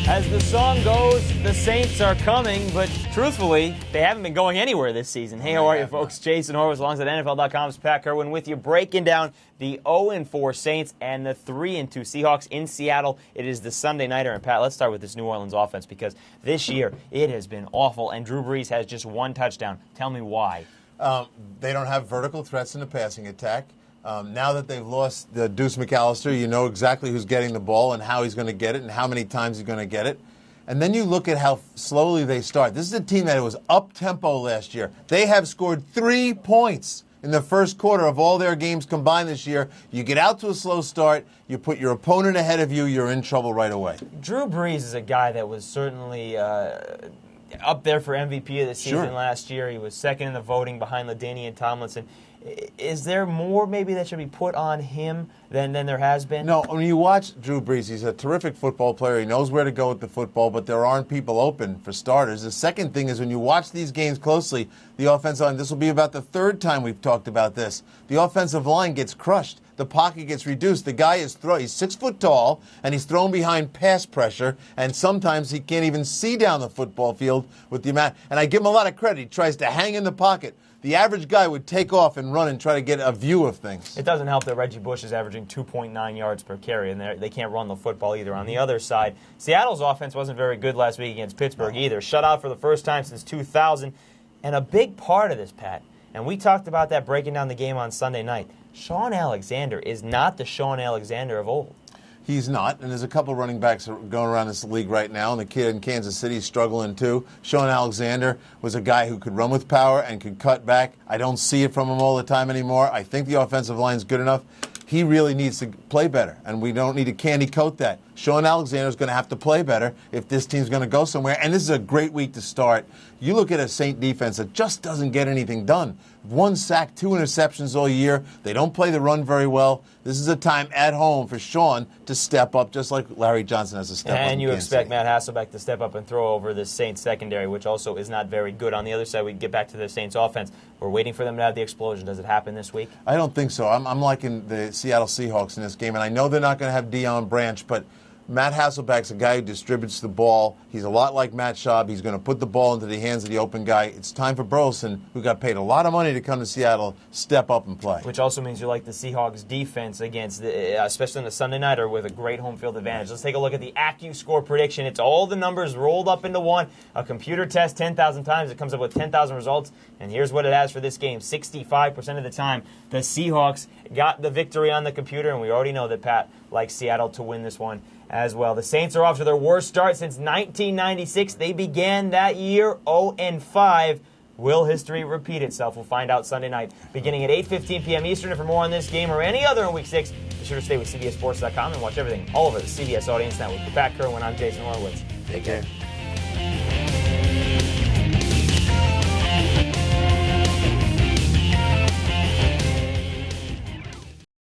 As the song goes, the Saints are coming, but truthfully, they haven't been going anywhere this season. Hey, how are you, folks? Jason Horowitz alongside NFL.com's Pat Kirwan with you, breaking down the 0-4 Saints and the 3-2 Seahawks in Seattle. It is the Sunday Nighter. And, Pat, let's start with this New Orleans offense because this year it has been awful, and Drew Brees has just one touchdown. Tell me why. They don't have vertical threats in the passing attack. Now that they've lost Deuce McAllister, you know exactly who's getting the ball and how he's going to get it and how many times he's going to get it. And then you look at how slowly they start. This is a team that was up-tempo last year. They have scored 3 points in the first quarter of all their games combined this year. You get out to a slow start, you put your opponent ahead of you, you're in trouble right away. Drew Brees is a guy that was certainly up there for MVP of the season last year. He was second in the voting behind LaDainian Tomlinson. Is there more maybe that should be put on him than there has been? No, when you watch Drew Brees, he's a terrific football player. He knows where to go with the football, but there aren't people open for starters. The second thing is when you watch these games closely, the offensive line, this will be about the third time we've talked about this, the offensive line gets crushed. The pocket gets reduced. The guy is he's 6 foot tall, and he's thrown behind pass pressure, and sometimes he can't even see down the football field with the amount. And I give him a lot of credit. He tries to hang in the pocket. The average guy would take off and run and try to get a view of things. It doesn't help that Reggie Bush is averaging 2.9 yards per carry, and they can't run the football either. On the other side, Seattle's offense wasn't very good last week against Pittsburgh either. Shut out for the first time since 2000. And a big part of this, Pat, and we talked about that breaking down the game on Sunday night, Shaun Alexander is not the Shaun Alexander of old. He's not, and there's a couple running backs going around this league right now, and the kid in Kansas City is struggling too. Shaun Alexander was a guy who could run with power and could cut back. I don't see it from him all the time anymore. I think the offensive line is good enough. He really needs to play better, and we don't need to candy coat that. Shaun Alexander is going to have to play better if this team's going to go somewhere, and this is a great week to start. You look at a Saint defense that just doesn't get anything done. 1 sack, 2 interceptions all year. They don't play the run very well. This is a time at home for Shaun to step up, just like Larry Johnson has to step up. And you expect Matt Hasselbeck to step up and throw over the Saints secondary, which also is not very good. On the other side, we get back to the Saints offense. We're waiting for them to have the explosion. Does it happen this week? I don't think so. I'm liking the Seattle Seahawks in this game, and I know they're not going to have Deion Branch, but Matt Hasselbeck's a guy who distributes the ball. He's a lot like Matt Schaub. He's going to put the ball into the hands of the open guy. It's time for Burleson, who got paid a lot of money to come to Seattle, step up and play. Which also means you like the Seahawks defense against, especially in the Sunday Nighter, with a great home field advantage. Let's take a look at the AccuScore prediction. It's all the numbers rolled up into one. A computer test 10,000 times. It comes up with 10,000 results. And here's what it has for this game. 65% of the time, the Seahawks got the victory on the computer. And we already know that Pat likes Seattle to win this one as well. The Saints are off to their worst start since 1996. They began that year 0-5. Will history repeat itself? We'll find out Sunday night, beginning at 8:15 p.m. Eastern. And for more on this game or any other in Week 6, be sure to stay with CBSSports.com and watch everything all over the CBS Audience Network. For Pat Kirwan, I'm Jason Horowitz. Take care.